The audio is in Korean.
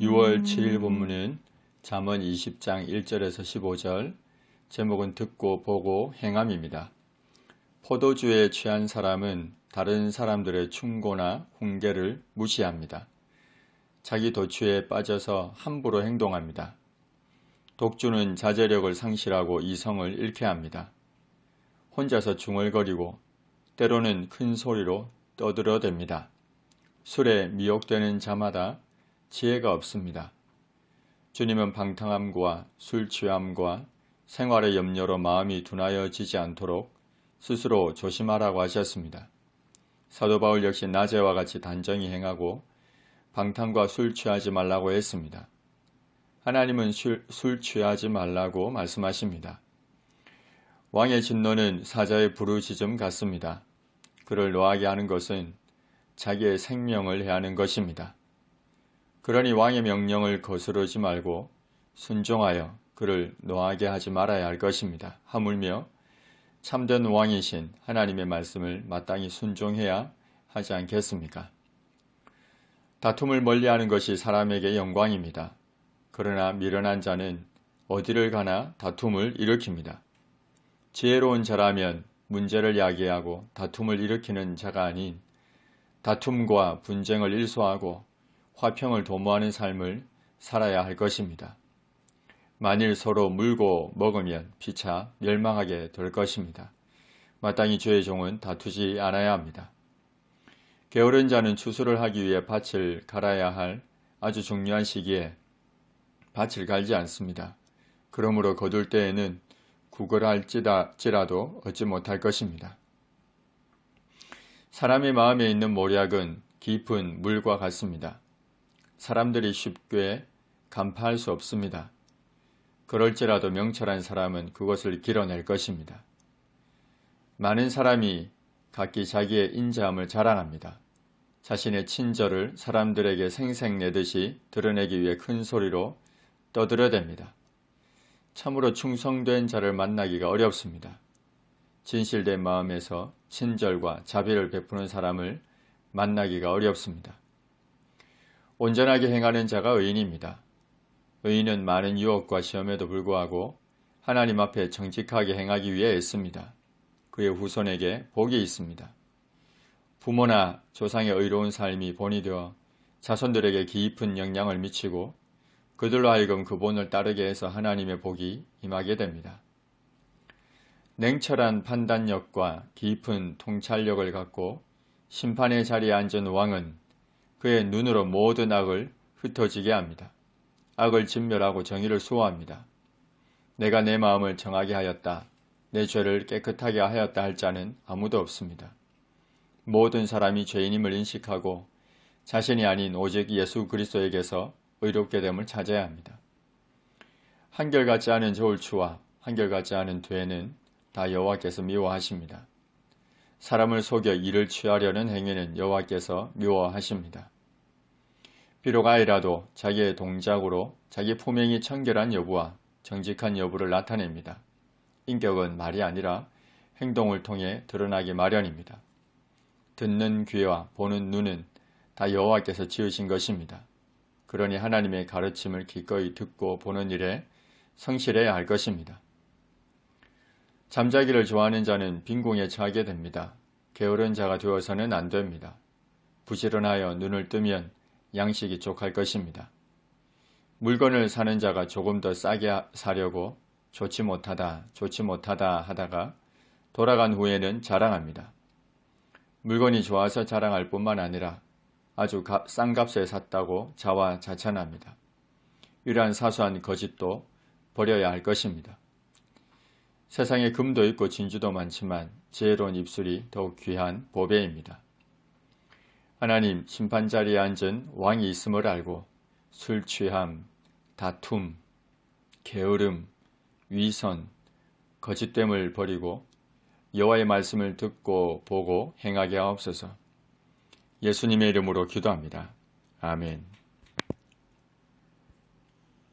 6월 7일 본문은 잠언 20장 1절에서 15절, 제목은 듣고 보고 행함입니다. 포도주에 취한 사람은 다른 사람들의 충고나 훈계를 무시합니다. 자기 도취에 빠져서 함부로 행동합니다. 독주는 자제력을 상실하고 이성을 잃게 합니다. 혼자서 중얼거리고 때로는 큰 소리로 떠들어댑니다. 술에 미혹되는 자마다 지혜가 없습니다. 주님은 방탕함과 술 취함과 생활의 염려로 마음이 둔하여지지 않도록 스스로 조심하라고 하셨습니다. 사도 바울 역시 낮에와 같이 단정히 행하고 방탕과 술 취하지 말라고 했습니다. 하나님은 술 취하지 말라고 말씀하십니다. 왕의 진노는 사자의 부르짖음 같습니다. 그를 노하게 하는 것은 자기의 생명을 해하는 것입니다. 그러니 왕의 명령을 거스르지 말고 순종하여 그를 노하게 하지 말아야 할 것입니다. 하물며 참된 왕이신 하나님의 말씀을 마땅히 순종해야 하지 않겠습니까? 다툼을 멀리하는 것이 사람에게 영광입니다. 그러나 미련한 자는 어디를 가나 다툼을 일으킵니다. 지혜로운 자라면 문제를 야기하고 다툼을 일으키는 자가 아닌 다툼과 분쟁을 일소하고 화평을 도모하는 삶을 살아야 할 것입니다. 만일 서로 물고 먹으면 피차 멸망하게 될 것입니다. 마땅히 주의 종은 다투지 않아야 합니다. 게으른 자는 추수를 하기 위해 밭을 갈아야 할 아주 중요한 시기에 밭을 갈지 않습니다. 그러므로 거둘 때에는 구걸할지라도 얻지 못할 것입니다. 사람의 마음에 있는 모략은 깊은 물과 같습니다. 사람들이 쉽게 간파할 수 없습니다. 그럴지라도 명철한 사람은 그것을 길어낼 것입니다. 많은 사람이 각기 자기의 인자함을 자랑합니다. 자신의 친절을 사람들에게 생색내듯이 드러내기 위해 큰 소리로 떠들어댑니다. 참으로 충성된 자를 만나기가 어렵습니다. 진실된 마음에서 친절과 자비를 베푸는 사람을 만나기가 어렵습니다. 온전하게 행하는 자가 의인입니다. 의인은 많은 유혹과 시험에도 불구하고 하나님 앞에 정직하게 행하기 위해 애씁니다. 그의 후손에게 복이 있습니다. 부모나 조상의 의로운 삶이 본이 되어 자손들에게 깊은 영향을 미치고 그들로 하여금 그 본을 따르게 해서 하나님의 복이 임하게 됩니다. 냉철한 판단력과 깊은 통찰력을 갖고 심판의 자리에 앉은 왕은 그의 눈으로 모든 악을 흩어지게 합니다. 악을 진멸하고 정의를 수호합니다. 내가 내 마음을 정하게 하였다. 내 죄를 깨끗하게 하였다 할 자는 아무도 없습니다. 모든 사람이 죄인임을 인식하고 자신이 아닌 오직 예수 그리스도에게서 의롭게 됨을 찾아야 합니다. 한결같지 않은 저울추와 한결같지 않은 되는 다 여호와께서 미워하십니다. 사람을 속여 이를 취하려는 행위는 여호와께서 미워하십니다. 비록 아이라도 자기의 동작으로 자기 품행이 청결한 여부와 정직한 여부를 나타냅니다. 인격은 말이 아니라 행동을 통해 드러나기 마련입니다. 듣는 귀와 보는 눈은 다 여호와께서 지으신 것입니다. 그러니 하나님의 가르침을 기꺼이 듣고 보는 일에 성실해야 할 것입니다. 잠자기를 좋아하는 자는 빈궁에 처하게 됩니다. 게으른 자가 되어서는 안 됩니다. 부지런하여 눈을 뜨면 양식이 족할 것입니다. 물건을 사는 자가 조금 더 싸게 사려고 좋지 못하다 하다가 돌아간 후에는 자랑합니다. 물건이 좋아서 자랑할 뿐만 아니라 아주 싼 값에 샀다고 자화자찬합니다. 이러한 사소한 거짓도 버려야 할 것입니다. 세상에 금도 있고 진주도 많지만 지혜로운 입술이 더욱 귀한 보배입니다. 하나님 심판자리에 앉은 왕이 있음을 알고 술 취함, 다툼, 게으름, 위선, 거짓됨을 버리고 여호와의 말씀을 듣고 보고 행하게 하옵소서. 예수님의 이름으로 기도합니다. 아멘.